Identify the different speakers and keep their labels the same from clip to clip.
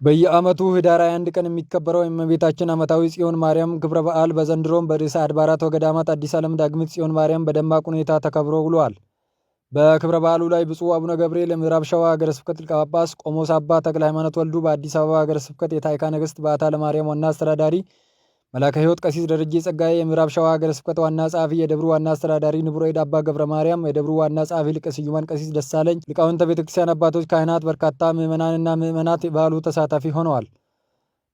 Speaker 1: በየዓመቱ ህዳር 21 ቀን የሚከበረው የእመቤታችን ዓመታዊ ጽዮን ማርያም ክብረ በዓል በዘንድሮም በርዕሰ አድባራት ወገዳማት አዲስ ዓለም ዳግሚት ጽዮን ማርያም በደማቅ ሁኔታ ተከብሮ ውሏል። በክብረ በዓሉ ላይ ብፁዕ አቡነ ገብርኤል የምዕራብ ሸዋ ሀገረ ስብከት ሊቀ ጳጳስ፣ ቆሞስ አባ ተክለ ሃይማኖት ወልዱ በአዲስ አበባ ሀገረ ስብከት የታዕካ ነገሥት በዓታ ለማርያም ዋና አስተዳዳሪ፣ መላከ ሕይወት ቀሲስ ደረጀ ጸጋዬ የምዕራብ ሸዋ ሀገረ ስብከት ዋና ጸሐፊ፣ የደብሩ ዋና አስተዳዳሪ ንቡረ እድ አባ ገብረ ማርያም፣ የደብሩ ዋና ጸሐፊ ሊቀ ስዩማን ቀሲስ ደሳለኝ፣ ሊቃውንተ ቤተክርስቲያን አባቶች፣ ካህናት፣ በርካታ ምዕመናንና ምዕመናት የበዓሉ ተሳታፊ ሆነዋል።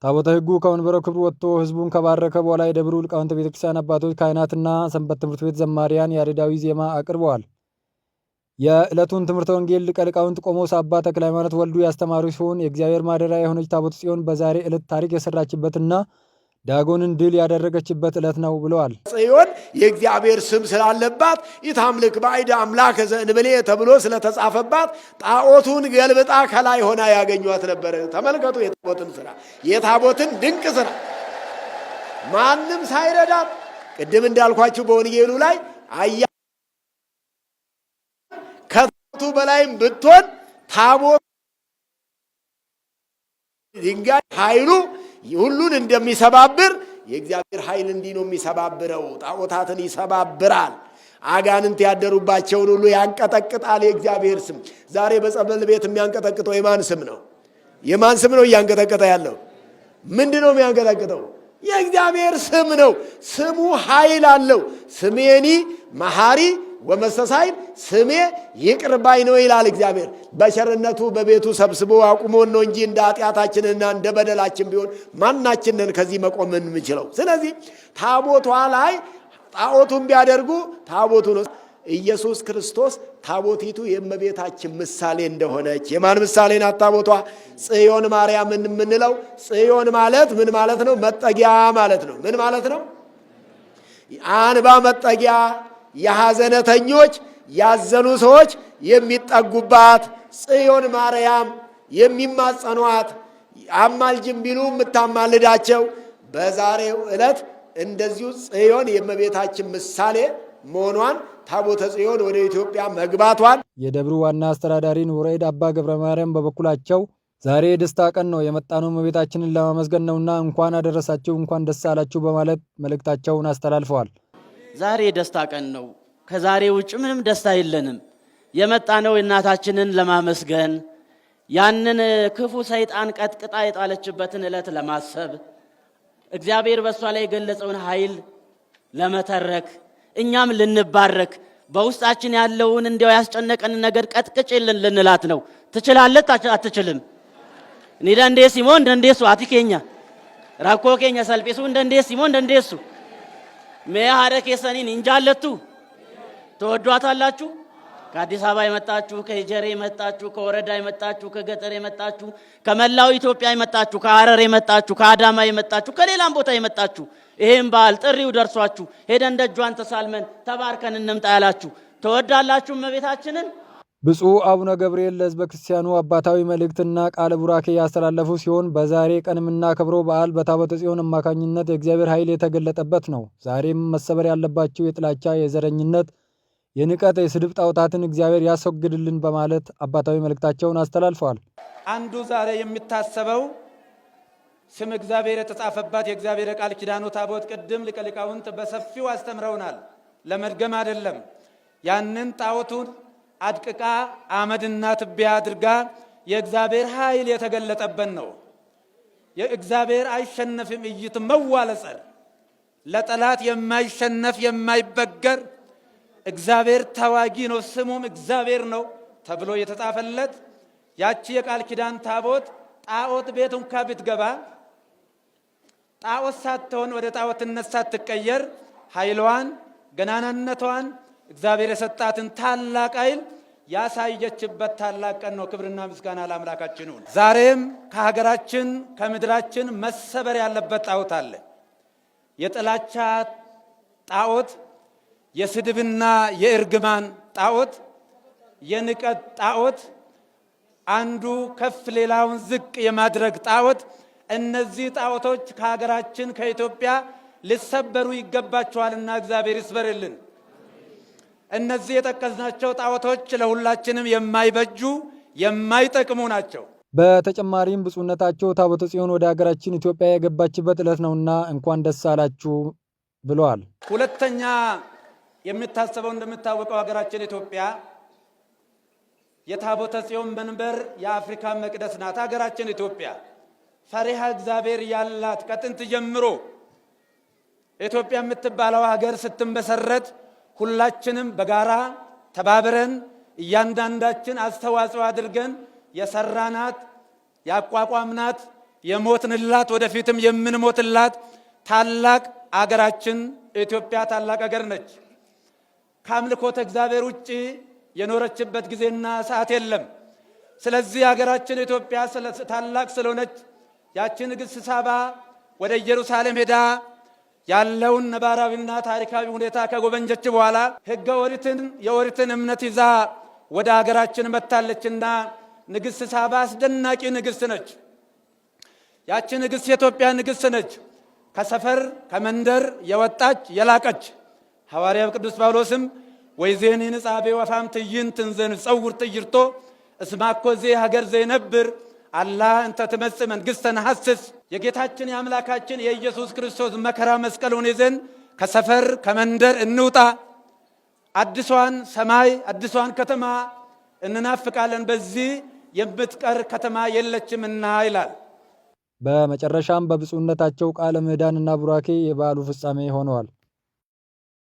Speaker 1: ታቦተ ሕጉ ከመንበረ ክብሩ ወጥቶ ሕዝቡን ከባረከ በኋላ የደብሩ ሊቃውንተ ቤተክርስቲያን አባቶች፣ ካህናትና ሰንበት ትምህርት ቤት ዘማሪያን ያሬዳዊ ዜማ አቅርበዋል። የዕለቱን ትምህርተ ወንጌል ሊቀ ሊቃውንት ቆሞስ አባ ተክለ ሃይማኖት ወልዱ ያስተማሩ ሲሆን የእግዚአብሔር ማደሪያ የሆነች ታቦተ ጽዮን በዛሬ ዕለት ታሪክ የሰራችበትና ዳጎንን ድል ያደረገችበት ዕለት ነው ብለዋል።
Speaker 2: ጽዮን የእግዚአብሔር ስም ስላለባት ኢታምልክ ባዕድ አምላከ ዘእንበሌ ተብሎ ስለተጻፈባት ጣዖቱን ገልብጣ ከላይ ሆና ያገኟት ነበር። ተመልከቱ የታቦትን ስራ፣ የታቦትን ድንቅ ስራ ማንም ሳይረዳት ቅድም እንዳልኳችሁ በወንጌሉ ላይ አያ ከታቦቱ በላይም ብትሆን ታቦት ድንጋይ ኃይሉ ሁሉን እንደሚሰባብር የእግዚአብሔር ኃይል እንዲህ ነው የሚሰባብረው። ጣዖታትን ይሰባብራል። አጋንንት ያደሩባቸውን ሁሉ ያንቀጠቅጣል የእግዚአብሔር ስም። ዛሬ በጸበል ቤት የሚያንቀጠቅጠው የማን ስም ነው? የማን ስም ነው እያንቀጠቀጠ ያለው? ምንድነው የሚያንቀጠቅጠው? የእግዚአብሔር ስም ነው። ስሙ ኃይል አለው። ስሜኒ መሐሪ ወመስተሳይል፣ ስሜ ይቅር ባይ ነው ይላል እግዚአብሔር። በቸርነቱ በቤቱ ሰብስቦ አቁሞን ነው እንጂ እንደ ኃጢአታችንና እንደ በደላችን ቢሆን ማናችንን ከዚህ መቆም የምንችለው? ስለዚህ ታቦቷ ላይ ጣዖቱን ቢያደርጉ ታቦቱ ነው ኢየሱስ ክርስቶስ። ታቦቲቱ የእመቤታችን ምሳሌ እንደሆነች የማን ምሳሌ ናት ታቦቷ? ጽዮን ማርያም የምንለው። ጽዮን ማለት ምን ማለት ነው? መጠጊያ ማለት ነው። ምን ማለት ነው? አንባ መጠጊያ፣ የሐዘነተኞች ያዘኑ ሰዎች የሚጠጉባት ጽዮን ማርያም የሚማጸኗት አማልጅም ቢሉ የምታማልዳቸው። በዛሬው ዕለት እንደዚሁ ጽዮን የእመቤታችን ምሳሌ መሆኗን ታቦተ ጽዮን ወደ ኢትዮጵያ መግባቷን
Speaker 1: የደብሩ ዋና አስተዳዳሪ ንቡረ እድ አባ ገብረ ማርያም በበኩላቸው ዛሬ የደስታ ቀን ነው፣ የመጣነው እመቤታችንን ለማመስገን ነውና እንኳን አደረሳችሁ፣ እንኳን ደስ አላችሁ በማለት መልእክታቸውን አስተላልፈዋል።
Speaker 3: ዛሬ የደስታ ቀን ነው። ከዛሬ ውጭ ምንም ደስታ የለንም። የመጣነው እናታችንን ለማመስገን፣ ያንን ክፉ ሰይጣን ቀጥቅጣ የጣለችበትን ዕለት ለማሰብ፣ እግዚአብሔር በሷ ላይ የገለጸውን ኃይል ለመተረክ፣ እኛም ልንባረክ፣ በውስጣችን ያለውን እንዲያው ያስጨነቀን ነገር ቀጥቅጭልን ልንላት ነው። ትችላለች አትችልም? ኒዳ እንደሲሞ እንደንደሱ አቲኬኛ ራኮኬኛ ሰልጲሱ እንደንደሲሞ እንደንደሱ መያሃደ ከሰኒን እንጃለቱ ተወዷታላችሁ። ከአዲስ አበባ የመጣችሁ፣ ከጀሬ የመጣችሁ፣ ከወረዳ የመጣችሁ፣ ከገጠር የመጣችሁ፣ ከመላው ኢትዮጵያ የመጣችሁ፣ ከሐረር የመጣችሁ፣ ከአዳማ የመጣችሁ፣ ከሌላም ቦታ የመጣችሁ ይሄን በዓል ጥሪው ደርሷችሁ ሄደን ደጇን ተሳልመን ተባርከን እንምጣ ያላችሁ ተወዳላችሁ እመቤታችንን።
Speaker 1: ብፁዕ አቡነ ገብርኤል ለሕዝበ ክርስቲያኑ አባታዊ መልእክትና ቃለ ቡራኬ ያስተላለፉ ሲሆን በዛሬ ቀን የምናከብረው በዓል በታቦተ ጽዮን አማካኝነት የእግዚአብሔር ኃይል የተገለጠበት ነው። ዛሬም መሰበር ያለባቸው የጥላቻ፣ የዘረኝነት፣ የንቀት፣ የስድብ ጣዖታትን እግዚአብሔር ያስወግድልን በማለት አባታዊ መልእክታቸውን አስተላልፈዋል።
Speaker 4: አንዱ ዛሬ የሚታሰበው ስም እግዚአብሔር የተጻፈባት የእግዚአብሔር ቃል ኪዳኑ ታቦት ቅድም ሊቀ ሊቃውንት በሰፊው አስተምረውናል። ለመድገም አይደለም። ያንን ጣዖቱን አድቅቃ አመድና ትቢያ አድርጋ የእግዚአብሔር ኃይል የተገለጠበት ነው። የእግዚአብሔር አይሸነፍም እይት መዋለጸር ለጠላት የማይሸነፍ የማይበገር እግዚአብሔር ተዋጊ ነው፣ ስሙም እግዚአብሔር ነው ተብሎ የተጻፈለት ያቺ የቃል ኪዳን ታቦት ጣዖት ቤት እንኳ ብትገባ ጣዖት ሳትሆን ወደ ጣዖትነት ሳትቀየር ኃይሏን ገናናነቷን እግዚአብሔር የሰጣትን ታላቅ ኃይል ያሳየችበት ታላቅ ቀን ነው። ክብርና ምስጋና ለአምላካችን ይሁን። ዛሬም ከሀገራችን ከምድራችን መሰበር ያለበት ጣዖት አለ። የጥላቻ ጣዖት፣ የስድብና የእርግማን ጣዖት፣ የንቀት ጣዖት፣ አንዱ ከፍ ሌላውን ዝቅ የማድረግ ጣዖት። እነዚህ ጣዖቶች ከሀገራችን ከኢትዮጵያ ሊሰበሩ ይገባቸዋልና እግዚአብሔር ይስበርልን። እነዚህ የጠቀስናቸው ጣዖቶች ለሁላችንም የማይበጁ የማይጠቅሙ ናቸው።
Speaker 1: በተጨማሪም ብፁዕነታቸው ታቦተ ጽዮን ወደ ሀገራችን ኢትዮጵያ የገባችበት ዕለት ነውና እንኳን ደስ አላችሁ ብለዋል።
Speaker 4: ሁለተኛ የሚታሰበው እንደምታወቀው ሀገራችን ኢትዮጵያ የታቦተ ጽዮን መንበር የአፍሪካ መቅደስ ናት። ሀገራችን ኢትዮጵያ ፈሪሃ እግዚአብሔር ያላት ከጥንት ጀምሮ ኢትዮጵያ የምትባለው ሀገር ስትመሰረት ሁላችንም በጋራ ተባብረን እያንዳንዳችን አስተዋጽኦ አድርገን የሰራናት ያቋቋምናት የሞትንላት ወደፊትም የምንሞትላት ታላቅ አገራችን ኢትዮጵያ ታላቅ ሀገር ነች። ከአምልኮተ እግዚአብሔር ውጪ የኖረችበት ጊዜና ሰዓት የለም። ስለዚህ ሀገራችን ኢትዮጵያ ታላቅ ስለሆነች ያቺ ንግሥት ሳባ ወደ ኢየሩሳሌም ሄዳ ያለውን ነባራዊና ታሪካዊ ሁኔታ ከጎበኘች በኋላ ሕገ ኦሪትን የኦሪትን እምነት ይዛ ወደ ሀገራችን መጥታለችና ንግሥት ሳባ አስደናቂ ንግሥት ነች። ያቺ ንግሥት የኢትዮጵያ ንግሥት ነች። ከሰፈር ከመንደር የወጣች የላቀች ሐዋርያው ቅዱስ ጳውሎስም ወይዜኒ ንጻቤ ወፋም ትዕይንትን ዘንጸውር ትዕይርቶ እስማኮ ዜ ሀገር ዘይነብር አላ እንተ ትመጽእ መንግሥተ ነሐስስ የጌታችን የአምላካችን የኢየሱስ ክርስቶስ መከራ መስቀሉን ይዘን ከሰፈር ከመንደር እንውጣ፣ አዲሷን ሰማይ አዲሷን ከተማ እንናፍቃለን፣ በዚህ የምትቀር ከተማ የለችምና ይላል።
Speaker 1: በመጨረሻም በብፁዕነታቸው ቃለ ምዕዳንና ቡራኬ የበዓሉ ፍጻሜ ሆነዋል።